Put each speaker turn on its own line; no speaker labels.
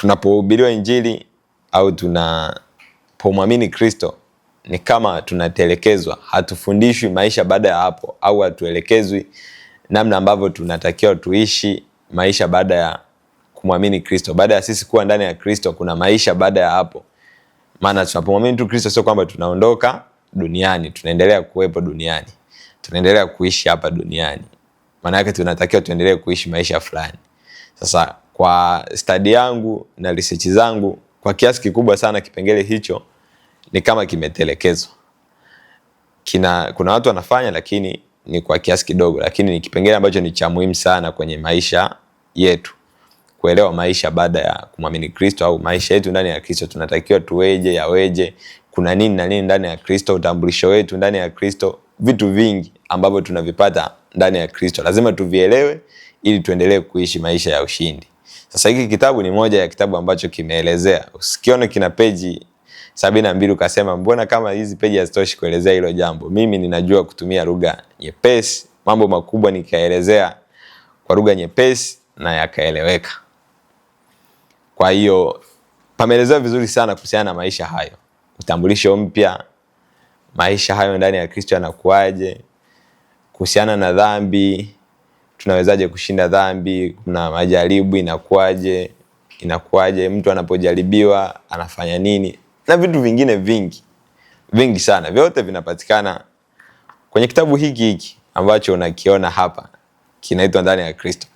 tunapohubiriwa Injili au tunapomwamini Kristo ni kama tunatelekezwa, hatufundishwi maisha baada ya hapo, au hatuelekezwi namna ambavyo tunatakiwa tuishi maisha baada ya kumwamini Kristo. Baada ya sisi kuwa ndani ya Kristo kuna maisha baada ya hapo. Maana tunapomwamini tu Kristo sio kwamba tunaondoka duniani, tunaendelea kuwepo duniani. Tunaendelea kuishi hapa duniani. Maana yake tunatakiwa tuendelee kuishi maisha fulani. Sasa kwa study yangu na research zangu, kwa kiasi kikubwa sana kipengele hicho ni kama kimetelekezwa. Kuna watu wanafanya lakini ni kwa kiasi kidogo, lakini ni kipengele ambacho ni cha muhimu sana kwenye maisha yetu. Kuelewa maisha baada ya kumwamini Kristo, au maisha yetu ndani ya Kristo tunatakiwa tuweje, yaweje, kuna nini na nini ndani ya Kristo, utambulisho wetu ndani ya Kristo, vitu vingi ambavyo tunavipata ndani ya Kristo lazima tuvielewe ili tuendelee kuishi maisha ya ushindi. Sasa hiki kitabu ni moja ya kitabu ambacho kimeelezea. Usikione kina peji 72 ukasema mbona kama hizi peji hazitoshi kuelezea hilo jambo. Mimi ninajua kutumia lugha nyepesi, mambo makubwa nikaelezea kwa lugha nyepesi na yakaeleweka. Kwa hiyo pameelezewa vizuri sana kuhusiana na maisha hayo. Utambulisho mpya, maisha hayo ndani ya Kristo yanakuaje, kuhusiana na dhambi, tunawezaje kushinda dhambi, kuna majaribu inakuaje, mtu anapojaribiwa anafanya nini, na vitu vingine vingi sana. Vyote vinapatikana kwenye kitabu hiki ambacho unakiona hapa, kinaitwa Ndani ya Kristo.